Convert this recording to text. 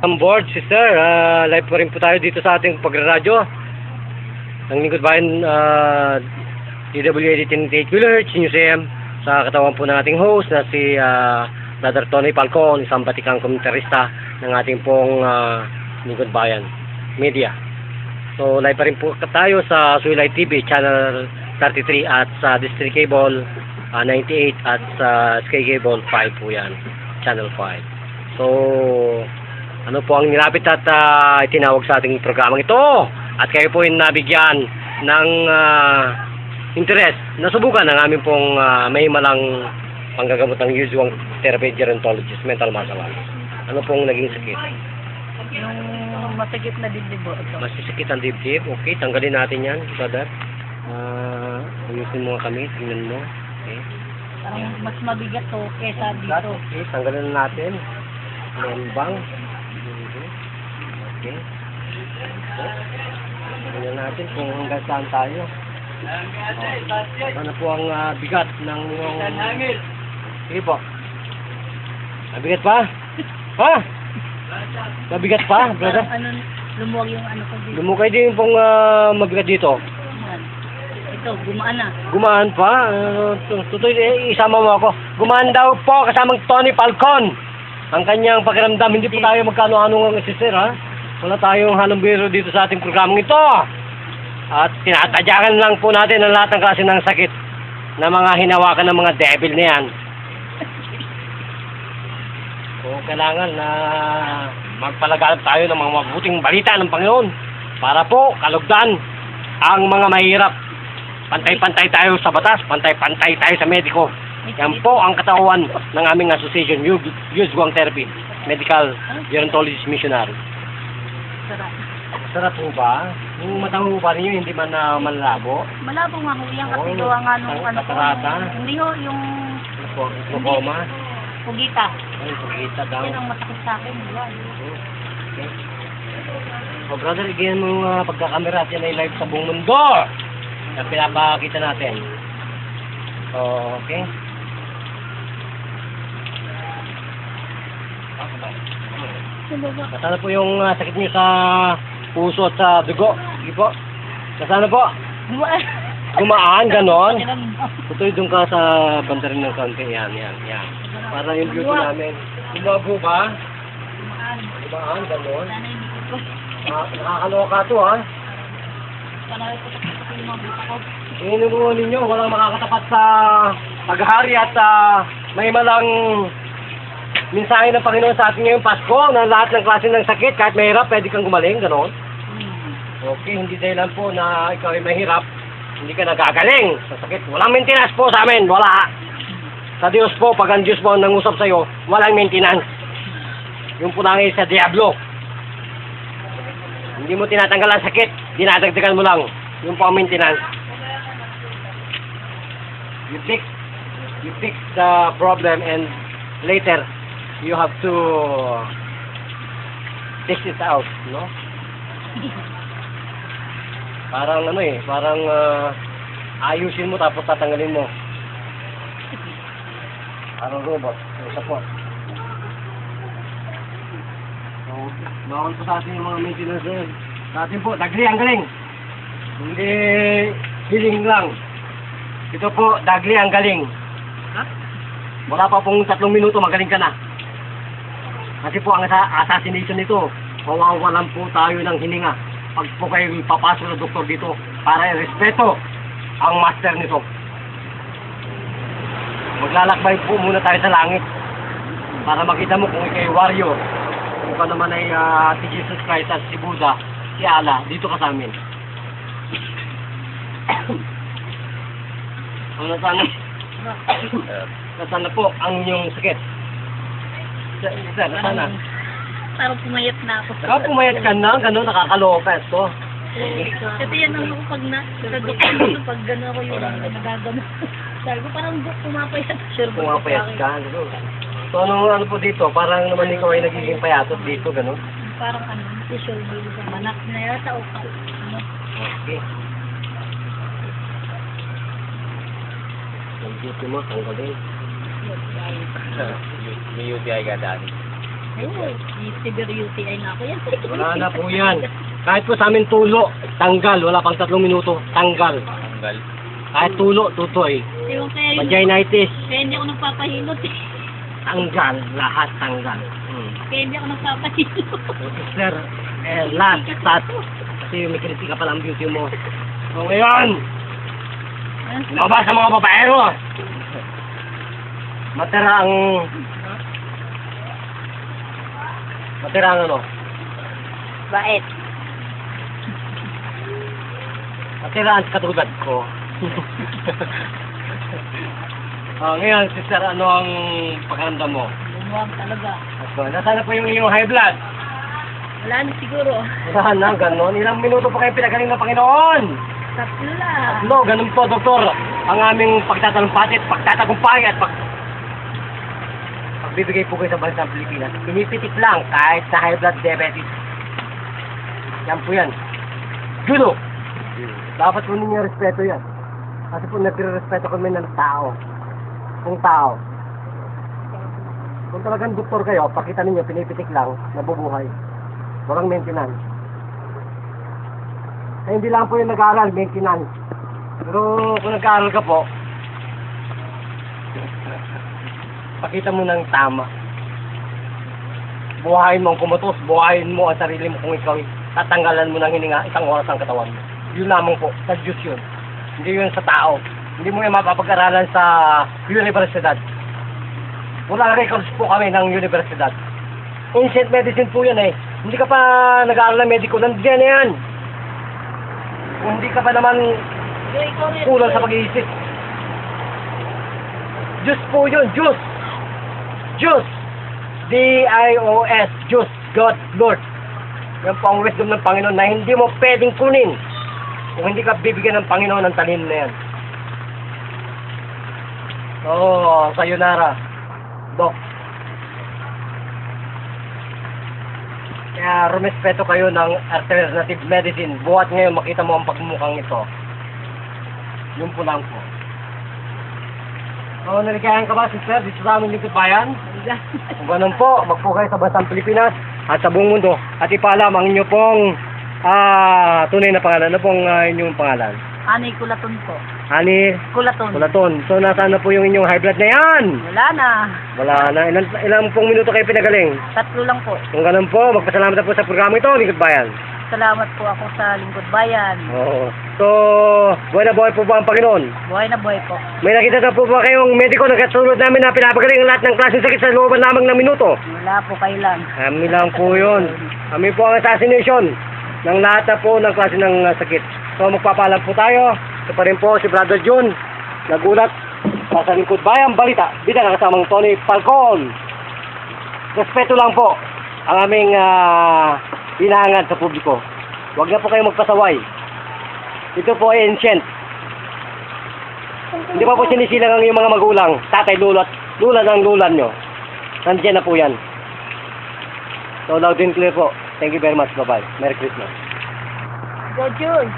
On board, sister. Live pa rin po tayo dito sa ating pagraradyo. Ang lingkod bayan, DWA 88 kHz, News AM. Sa katawan po ng ating host na si Brother Tony Falcon, isang batikang komentarista ng ating pong lingkod bayan media. So, live pa rin po tayo sa Suilay TV, Channel 33 at sa District Cable 98 at sa Sky Cable 5 po yan, Channel 5. So, ano po ang nilapit at itinawag sa ating programang ito at kayo po yung nabigyan ng interest na subukan ng aming pong may malang panggagamot ng usual therapy gerontologist, mental martial arts. Ano pong naging sakit? Yung masakit na dibdib po. Masisakit ang dibdib. Okay, tanggalin natin yan, brother. Ayusin mo kami, tingnan mo. Okay. Parang mas mabigat to kesa dito. Okay, tanggalin na natin. Membang. Okay. Tingnan natin kung hanggang saan tayo. Ano po ang bigat ng sige po. Mabigat pa? Ha? Mabigat pa, brother? Ano, lumuwag yung ano ko dito. Lumukay din pong mabigat dito. Ito, gumaan na. Gumaan pa? Tutoy, isama mo ako. Gumaan daw po kasamang Tony Falcon. Ang kanyang pakiramdam, hindi po tayo magkano-ano ng sister, ha? Wala tayong halong biro dito sa ating programang ito. At tinatadyakan lang po natin ang lahat ng klase ng sakit na mga hinawakan ng mga devil na yan. So, kailangan na magpalaganap tayo ng mga mabuting balita ng Panginoon para po kalugdan ang mga mahirap. Pantay-pantay tayo sa batas, pantay-pantay tayo sa mediko. Yan po ang katawan ng aming association, Usual Therapy, Medical Gerontologist Missionary. Sarap. Sarap po ba? Yung matang po ba ninyo, hindi man malabo? Malabo nga ho yan kasi gawa nga nung ano ko. Katarata? Hindi ho, yung Glaucoma? pugita. Ay, pagkita daw. Yan ang masakit sa akin. Yan. Okay. So, brother, igayan mo yung pagkakamera at yan ay live sa buong mundo na pinapakita natin. So, okay. Nasaan po yung sakit niyo sa puso at sa dugo? Sige po. Nasaan po? Gumaan, ganon. Tutoy doon ka sa banda rin ng konti. Yan. Para yung beauty namin. Gumabo ba? Gumaan, ganon. Nakakaloka to, ha? Inunuhan ninyo, walang makakatapat sa paghahari at may malang mensahe ng Panginoon sa atin ngayong Pasko na lahat ng klase ng sakit, kahit mahirap, pwede kang gumaling, gano'n. Okay, hindi dahilan po na ikaw ay mahirap, hindi ka nagagaling sa sakit. Walang maintenance po sa amin, wala. Sa Diyos po, pag ang Diyos po ang nangusap sa'yo, walang maintenance. Yung po lang sa Diablo. Hindi mo tinatanggal ang sakit, dinadagdagan mo lang. Yung po ang maintenance. You fix the problem and later, you have to fix it out, no? Parang parang ayusin mo tapos tatanggalin mo. Parang robot, support. So, bawal po sa atin yung mga maintenance na yun. Sa atin po, dagli ang galing. Hindi healing lang. Ito po, dagli ang galing. Wala pa pong 3 minuto, magaling ka na. Kasi po ang assassination nito, mawawalan po tayo ng hininga. Pag po kayo papasok ng doktor dito, para i-respeto ang master nito. Maglalakbay po muna tayo sa langit para makita mo kung ikay warrior. Kung ka naman ay si Jesus Christ at si Buddha, si Allah, dito ka sa amin. Ano nasaan na po ang inyong sakit? Sir, nasaan na? Parang pumayat na ako. Pumayat ka na, gano'n, nakakaloka ito. Kasi yan ang ako pag sa doktor, pag gano'n ako yung nagagamot. Sabi ko parang pumapayat. Sure ba? Pumapayat ka, gano'n. So ano po dito, parang naman ikaw ay nagiging payatot dito, gano'n? Parang si shoulder sa manak na yata o ano. Okay. Ang beauty mo, tanggalin. May UTI ka dati. Ayun, severe UTI na ako yan. Wala na po yan. Kahit po sa amin tulo, tanggal. Wala pang 3 minuto, tanggal. Tanggal. Kahit tulo, tutoy. Ewan kaya yun. Vaginitis, Kaya hindi ako nagpapahilot eh. tanggal. Lahat tanggal. Kaya hindi ako nagpapahilot. So, sister, last stat. Kasi may kritika pa lang beauty mo. So ngayon, baba sa mga babaero. Matira ang ano? Bait. Matira ang katulad ko. Ngayon, sister, ano ang pakiramdam mo? Lumuwag talaga. Nasaan na po yung iyong high blood? Wala na siguro. Nasaan na, ganon? Ilang minuto pa kayo pinagaling ng Panginoon? Tatlo lang. No, ganun po, doktor. Ang aming pagtatalumpati at pagtatagumpay at pagbibigay po kayo sa bansang Pilipinas. Pinipitik lang kahit sa high blood diabetes. Yan po yan. Judo! Dapat po ninyo respeto yan. Kasi po nagre-respeto kami ng tao. Kung tao. Kung talagang doktor kayo, pakita ninyo, pinipitik lang, nabubuhay. Walang maintenance. Eh, hindi lang po yung nag-aaral, maintenance. Pero kung nag-aaral ka po, pakita mo ng tama. Buhayin mo ang kumatos, buhayin mo ang sarili mo kung ikaw tatanggalan mo ng hininga 1 oras ang katawan mo. Yun lamang po, sa Diyos yun. Hindi yun sa tao. Hindi mo yung mapapag-aralan sa universidad. Wala records po kami ng universidad. Ancient medicine po yun eh. Hindi ka pa nag-aaral ng medico, nandiyan na yan. Kung hindi ka pa naman kulang sa pag-iisip. Diyos po yun, Diyos. Diyos. D-I-O-S, Diyos, God, Lord. Yan po ang wisdom ng Panginoon na hindi mo pwedeng kunin kung hindi ka bibigyan ng Panginoon ng talino na yan. Oo, sayonara, Dok. Kaya rumespeto kayo ng alternative medicine. Buhat ngayon makita mo ang pagmumukhang ito. Yun po lang po. So, naligayan ka ba, sister? Dito sa aming lingkod bayan? Kung ganun po, magpo kayo sa bansang Pilipinas at sa buong mundo. At ipaalam ang inyo pong tunay na pangalan. Ano pong inyong pangalan? Ani Kulaton po. Ani Kulaton. Kulaton. So, nasaan na po yung inyong high blood na yan? Wala na. Wala na. Ilang pong minuto kayo pinagaling? 3 lang po. Kung ganun po, magpasalamat na po sa programa ito, Lingkod Bayan. Salamat po ako sa Lingkod Bayan. Oo. So, buhay na buhay po ba ang Panginoon? Buhay na buhay po. May nakita na po ba kayong mediko na katulad namin na pinapagaling ang lahat ng klaseng sakit sa looban lamang ng minuto? Wala po kayo lang. Kami lang po yun. Kami po ang assassination ng lahat na po ng klase ng sakit. So, magpapalam po tayo. Ito pa rin po si Brother June. Nagulat sa Lingkod Bayan Balita. Bida na kasamang Tony Falcon. Respeto lang po ang aming hinahangad sa publiko. Huwag na po kayo magpasaway. Ito po ay ancient. Hindi pa po sinisilang ang iyong mga magulang, tatay, lula ng lula nyo. Nandiyan na po yan. So, loud and clear po. Thank you very much. Bye-bye. Merry Christmas. Go June.